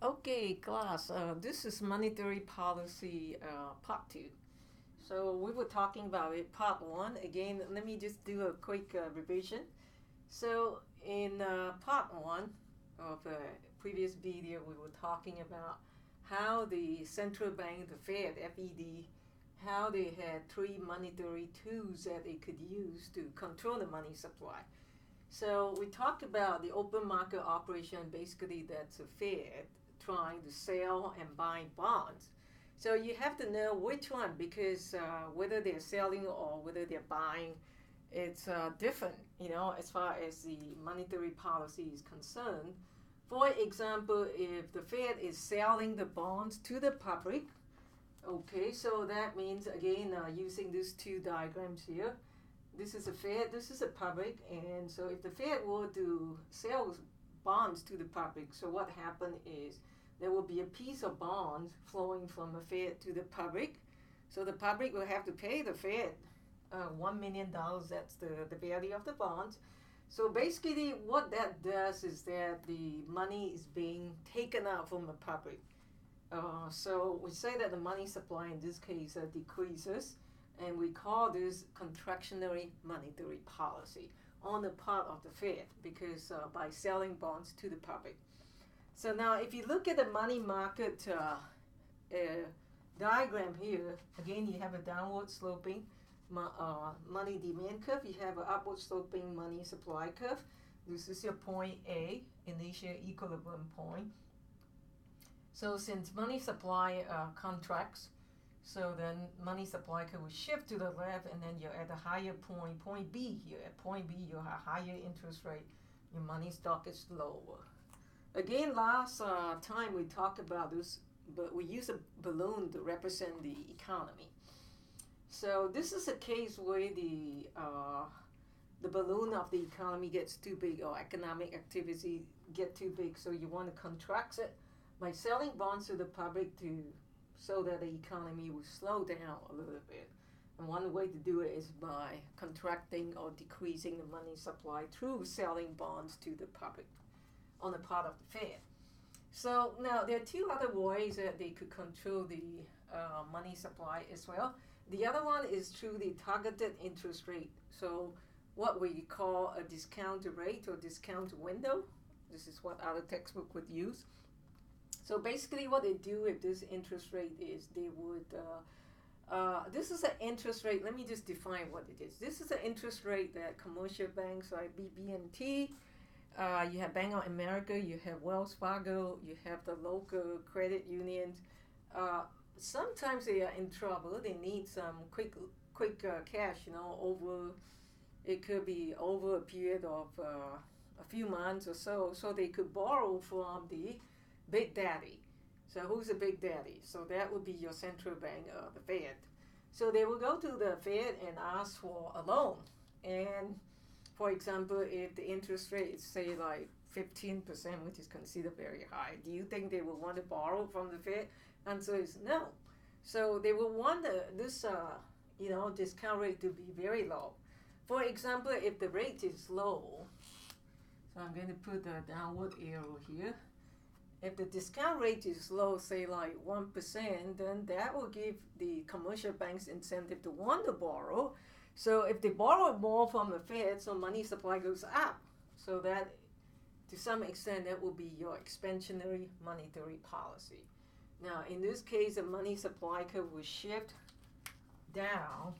Okay, class, this is monetary policy part two. So we were talking about it part one. Again, let me just do a quick revision. So in part one of the previous video, we were talking about how the central bank, the Fed, FED, how they had three monetary tools that they could use to control the money supply. So we talked about the open market operation. Basically, that's the Fed trying to sell and buy bonds. So you have to know which one, because whether they're selling or whether they're buying, it's different, as far as the monetary policy is concerned. For example, if the Fed is selling the bonds to the public, okay, so that means, again, using these two diagrams here, this is the Fed, this is the public, and so if the Fed were to sell bonds to the public, so what happened is there will be a piece of bonds flowing from the Fed to the public. So the public will have to pay the Fed $1 million. That's the value of the bonds. So basically, what that does is that the money is being taken out from the public. So we say that the money supply in this case decreases, and we call this contractionary monetary policy on the part of the Fed, because by selling bonds to the public. So now if you look at the money market diagram here, again you have a downward sloping money demand curve, you have an upward sloping money supply curve. This is your point A, initial equilibrium point. So since money supply contracts, so then money supply curve will shift to the left, and then you're at a higher point, point B here. At point B, you have higher interest rate, your money stock is lower. Again, last time we talked about this, but we use a balloon to represent the economy. So this is a case where the balloon of the economy gets too big, or economic activity get too big, so you want to contract it by selling bonds to the public so that the economy will slow down a little bit. And one way to do it is by contracting or decreasing the money supply through selling bonds to the public on the part of the Fed. So now there are two other ways that they could control the money supply as well. The other one is through the targeted interest rate. So what we call a discount rate or discount window. This is what our textbook would use. So basically what they do with this interest rate is they would, this is an interest rate, let me just define what it is. This is an interest rate that commercial banks like BB&T, you have Bank of America, you have Wells Fargo, you have the local credit unions. Sometimes they are in trouble. They need some quick cash, it could be over a period of a few months or so. So they could borrow from the Big Daddy. So who's the Big Daddy? So that would be your central bank, the Fed. So they will go to the Fed and ask for a loan. And for example, if the interest rate is, say, like 15%, which is considered very high, do you think they will want to borrow from the Fed? Answer is no. So they will want this discount rate to be very low. For example, if the rate is low, so I'm going to put the downward arrow here. If the discount rate is low, say like 1%, then that will give the commercial banks incentive to want to borrow. So if they borrow more from the Fed, so money supply goes up. So that, to some extent, that will be your expansionary monetary policy. Now, in this case, the money supply curve will shift down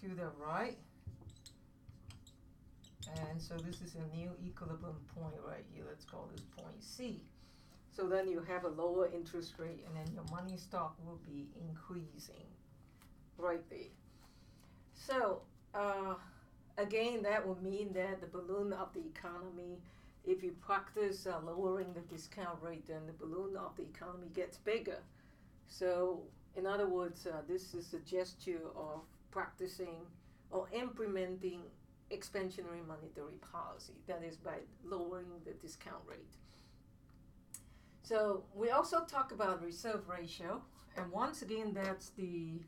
to the right. And so this is a new equilibrium point right here. Let's call this point C. So then you have a lower interest rate, and then your money stock will be increasing right there. So again, that would mean that the balloon of the economy, if you practice lowering the discount rate, then the balloon of the economy gets bigger. So in other words, this is a gesture of practicing or implementing expansionary monetary policy, that is by lowering the discount rate. So we also talk about reserve ratio, and once again that's the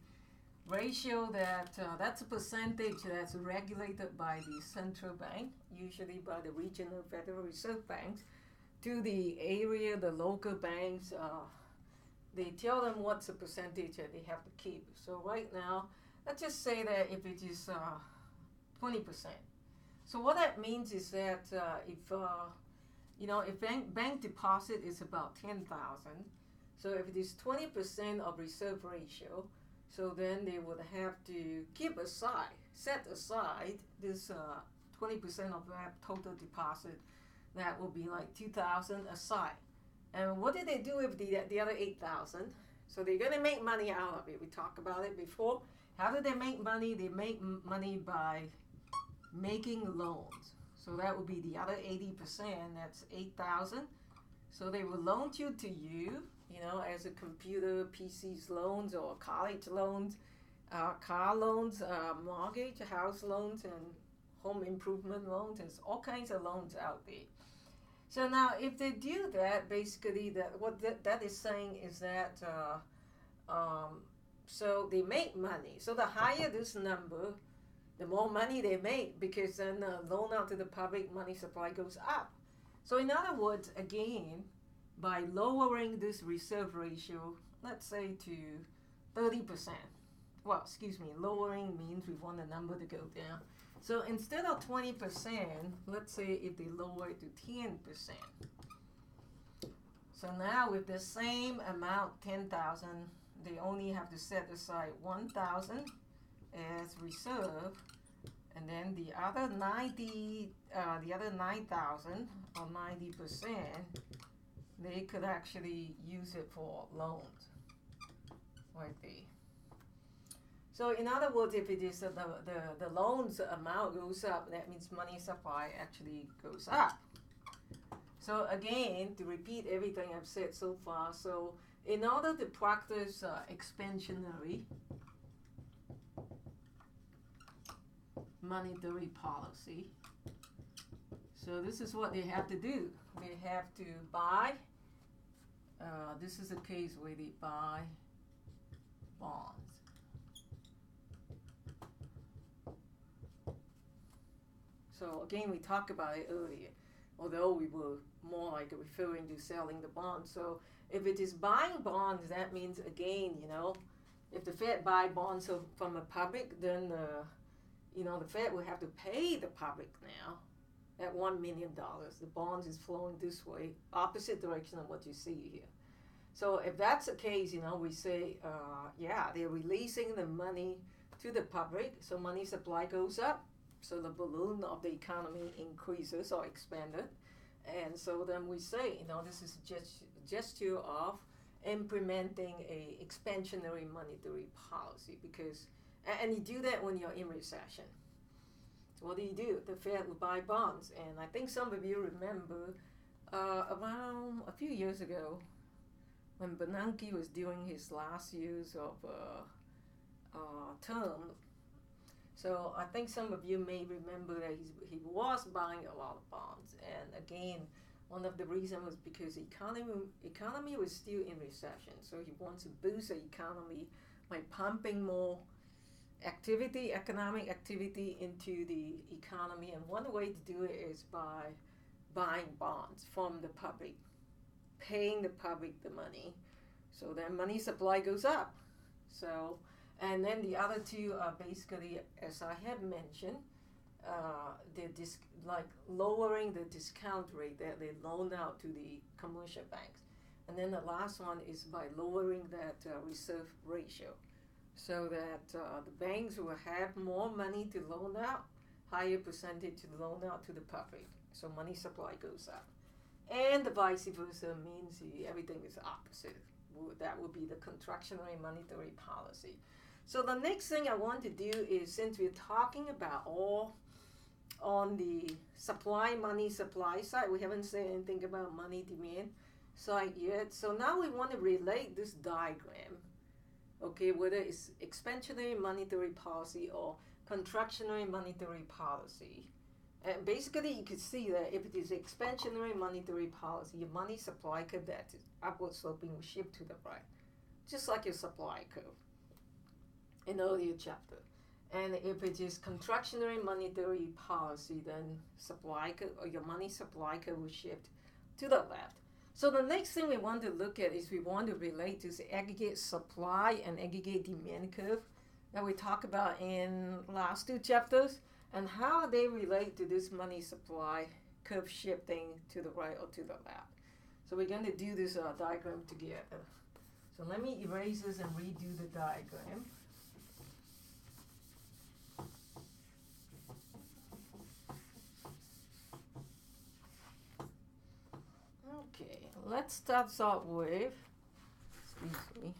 ratio that's a percentage that's regulated by the central bank, usually by the regional Federal Reserve Banks. to the area, the local banks, they tell them what's the percentage that they have to keep. So right now, let's just say that if it is 20%. So what that means is that if bank deposit is about 10,000, so if it is 20% of reserve ratio, so then they would have to set aside this 20% of that total deposit. That will be like 2,000 aside. And what did they do with the other 8,000? So they're going to make money out of it. We talked about it before. How do they make money? They make money by making loans. So that would be the other 80%. That's 8,000. So they will loan to you, as a computer, PCs loans or college loans, car loans, mortgage, house loans, and home improvement loans. There's all kinds of loans out there. So now, if they do that, basically, that is saying is that, so they make money. So the higher this number, the more money they make, because then loan out to the public, money supply goes up. So in other words, again, by lowering this reserve ratio, let's say to 30%. Well, lowering means we want the number to go down. So instead of 20%, let's say if they lower it to 10%. So now with the same amount, 10,000, they only have to set aside 1,000 as reserve, and then the other 9,000 or 90%, they could actually use it for loans, right there. So in other words, if it is the loans amount goes up, that means money supply actually goes up. So again, to repeat everything I've said so far, so in order to practice expansionary monetary policy, so this is what they have to do. They have to buy, this is a case where they buy bonds. So again, we talked about it earlier, although we were more like referring to selling the bonds. So if it is buying bonds, that means, again, if the Fed buy bonds from the public, then the Fed will have to pay the public now at $1 million. The bonds is flowing this way, opposite direction of what you see here. So if that's the case, we say, they're releasing the money to the public, so money supply goes up. So the balloon of the economy increases or expanded. And so then we say, this is just gesture of implementing a expansionary monetary policy, because, and you do that when you're in recession. So what do? The Fed will buy bonds. And I think some of you remember around a few years ago when Bernanke was doing his last years of term. So I think some of you may remember that he was buying a lot of bonds. And again, one of the reasons was because the economy was still in recession. So he wants to boost the economy by pumping more economic activity into the economy. And one way to do it is by buying bonds from the public, paying the public the money. So then money supply goes up. So, and then the other two are basically, as I have mentioned, like lowering the discount rate that they loan out to the commercial banks. And then the last one is by lowering that reserve ratio, so that the banks will have more money to loan out, higher percentage to loan out to the public. So money supply goes up. And the vice versa means everything is opposite. That would be the contractionary monetary policy. So the next thing I want to do is, since we're talking about all on the money supply side, we haven't said anything about money demand side yet. So now we want to relate this diagram, okay, whether it's expansionary monetary policy or contractionary monetary policy. And basically, you can see that if it is expansionary monetary policy, your money supply curve that is upward sloping will shift to the right, just like your supply curve in the earlier chapter. And if it is contractionary monetary policy, then supply curve, or your money supply curve will shift to the left. So the next thing we want to look at is we want to relate to the aggregate supply and aggregate demand curve that we talked about in last 2 chapters, and how they relate to this money supply curve shifting to the right or to the left. So we're going to do this diagram together. So let me erase this and redo the diagram. Okay, let's start off with, excuse me.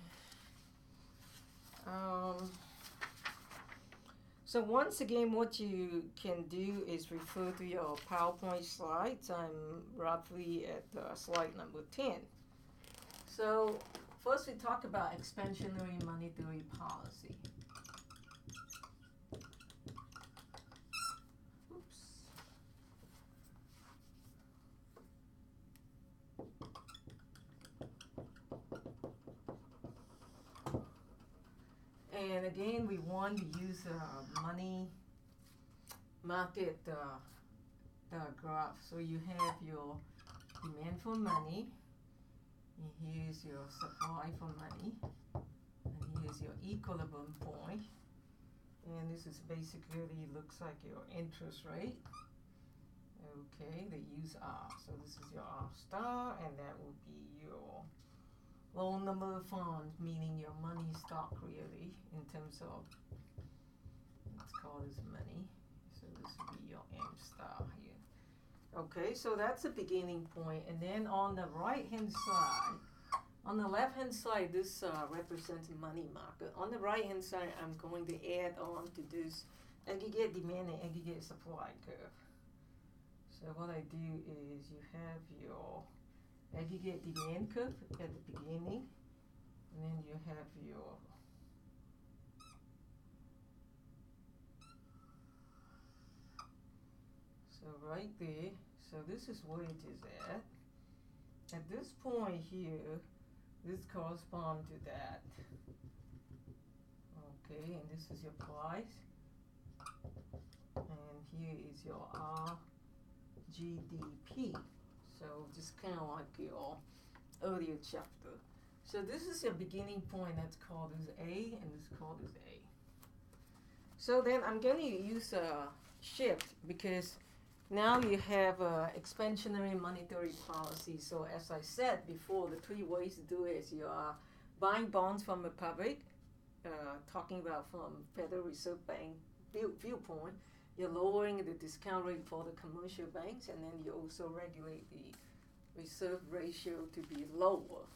So once again, what you can do is refer to your PowerPoint slides. I'm roughly at slide number 10. So first we talk about expansionary monetary policy. Oops. And again, we want to use money market graph. So you have your demand for money, and here's your supply for money, and here's your equilibrium point. And this is basically looks like your interest rate. Okay, they use R. So this is your R star, and that will be your low number of funds, meaning your money stock really, in terms of, let's call this money. So this would be your M star here. Okay, so that's the beginning point. And then on the right hand side, on the left hand side, this represents money market. On the right hand side, I'm going to add on to this aggregate demand and aggregate supply curve. So what I do is you have your aggregate demand curve at the beginning, and then you have your right there. So this is where it is at. At this point here, this corresponds to that. Okay, and this is your price, and here is your RGDP. So just kind of like your earlier chapter. So this is your beginning point, that's called as A, and this is called as A. So then I'm going to use a shift, because now you have expansionary monetary policy. So as I said before, the 3 ways to do it is you are buying bonds from the public, talking about from Federal Reserve Bank viewpoint. You're lowering the discount rate for the commercial banks, and then you also regulate the reserve ratio to be lower.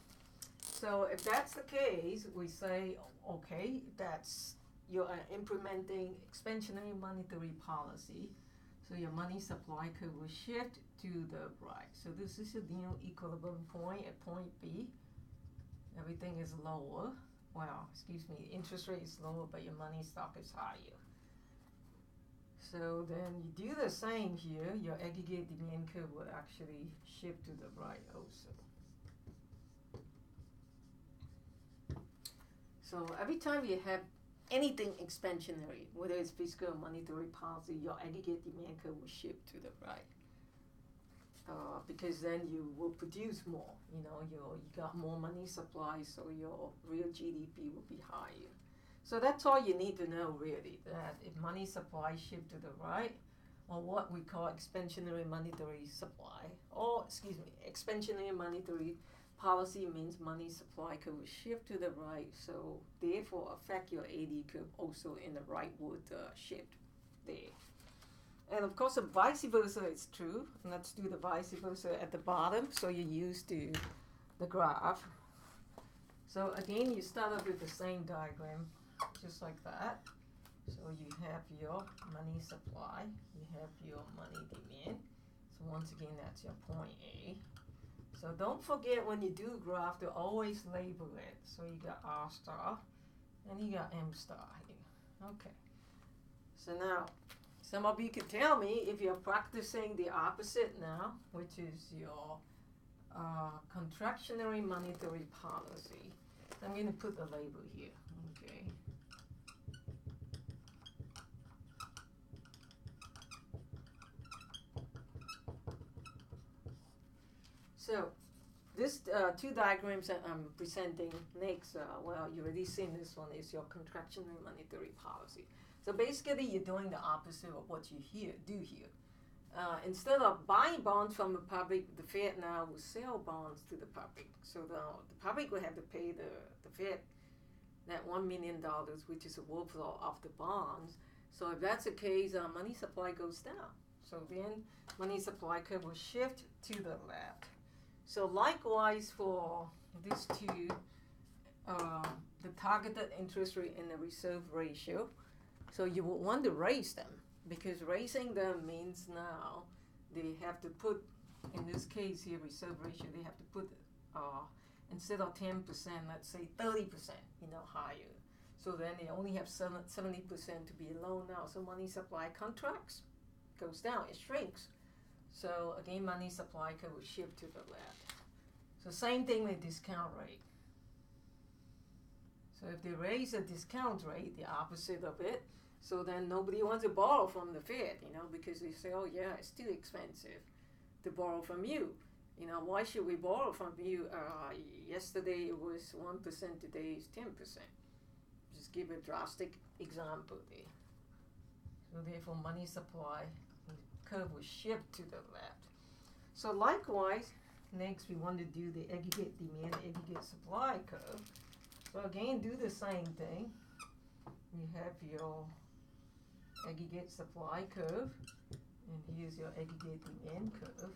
So if that's the case, we say, okay, that's you are implementing expansionary monetary policy. So your money supply curve will shift to the right. So this is your new equilibrium point at point B. Everything is lower. Well, excuse me, interest rate is lower, but your money stock is higher. So then you do the same here. Your aggregate demand curve will actually shift to the right also. So every time you have anything expansionary, whether it's fiscal or monetary policy, your aggregate demand curve will shift to the right. Because then you will produce more. You know, you got more money supply, so your real GDP will be higher. So that's all you need to know really, that if money supply shift to the right, or what we call expansionary monetary supply, or excuse me, expansionary monetary policy means money supply curve will shift to the right, so therefore affect your AD curve also in the rightward shift there. And of course the vice versa is true. And let's do the vice versa at the bottom, so you're used to the graph. So again, you start off with the same diagram, just like that. So you have your money supply, you have your money demand. So once again, that's your point A. So don't forget when you do graph to always label it. So you got R star and you got M star here. Okay. So now, some of you could tell me if you're practicing the opposite now, which is your contractionary monetary policy. So I'm going to put the label here. Okay. So this two diagrams that I'm presenting next, well, you already seen this one, is your contractionary monetary policy. So basically, you're doing the opposite of what you do here. Instead of buying bonds from the public, the Fed now will sell bonds to the public. So the public will have to pay the Fed that $1 million, which is a workflow of the bonds. So if that's the case, money supply goes down. So then money supply curve will shift to the left. So likewise for these two, the targeted interest rate and the reserve ratio. So you would want to raise them, because raising them means now they have to put, in this case here, reserve ratio, they have to put, instead of 10%, let's say 30%, higher. So then they only have 70% to be low now. So money supply contracts, goes down, it shrinks. So again, money supply curve will shift to the left. So same thing with discount rate. So if they raise the discount rate, the opposite of it, so then nobody wants to borrow from the Fed, because they say, oh yeah, it's too expensive to borrow from you. Why should we borrow from you? Yesterday it was 1%, today is 10%. Just give a drastic example there. So therefore, money supply curve will shift to the left. So likewise, next we want to do the aggregate demand, aggregate supply curve. So again, do the same thing. You have your aggregate supply curve, and here's your aggregate demand curve,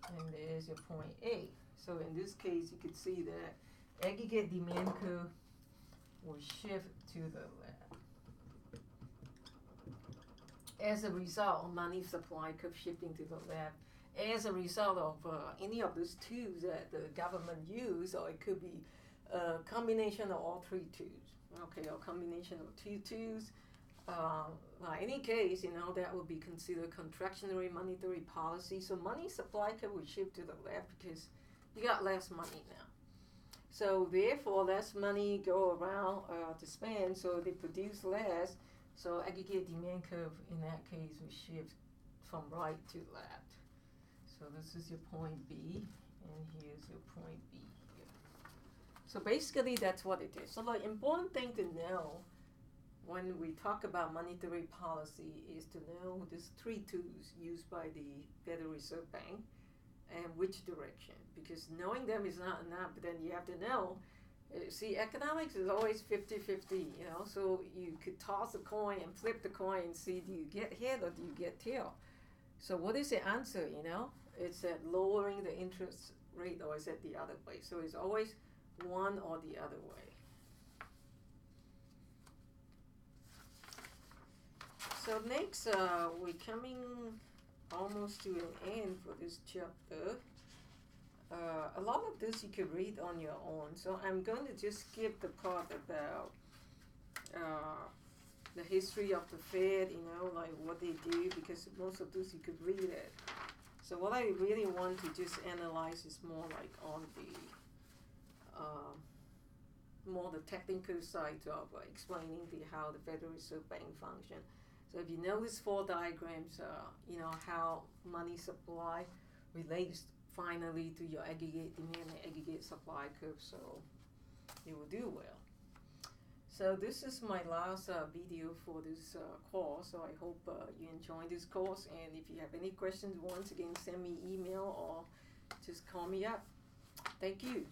and there's your point A. So in this case, you could see that aggregate demand curve will shift to the left. As a result of money supply curve shifting to the left, as a result of any of those twos that the government use, or it could be a combination of all three twos, okay, or combination of two twos. In any case, that would be considered contractionary monetary policy. So money supply curve will shift to the left because you got less money now. So therefore, less money go around to spend, so they produce less. So aggregate demand curve in that case will shift from right to left. So this is your point B, and here's your point B here. So basically, that's what it is. So the important thing to know when we talk about monetary policy is to know these three tools used by the Federal Reserve Bank and which direction. Because knowing them is not enough, but then you have to know. See, economics is always 50-50, so you could toss a coin and flip the coin and see, do you get head or do you get tail? So what is the answer, It's at lowering the interest rate, or is it the other way? So it's always one or the other way. So next, we're coming almost to an end for this chapter. A lot of this you could read on your own, so I'm going to just skip the part about the history of the Fed, like what they do, because most of this you could read it. So what I really want to just analyze is more like on the more the technical side of explaining how the Federal Reserve Bank function. So if you notice 4 diagrams, how money supply relates finally to your aggregate demand and aggregate supply curve, so you will do well. So this is my last video for this course, so I hope you enjoyed this course, and if you have any questions, once again, send me email or just call me up. Thank you.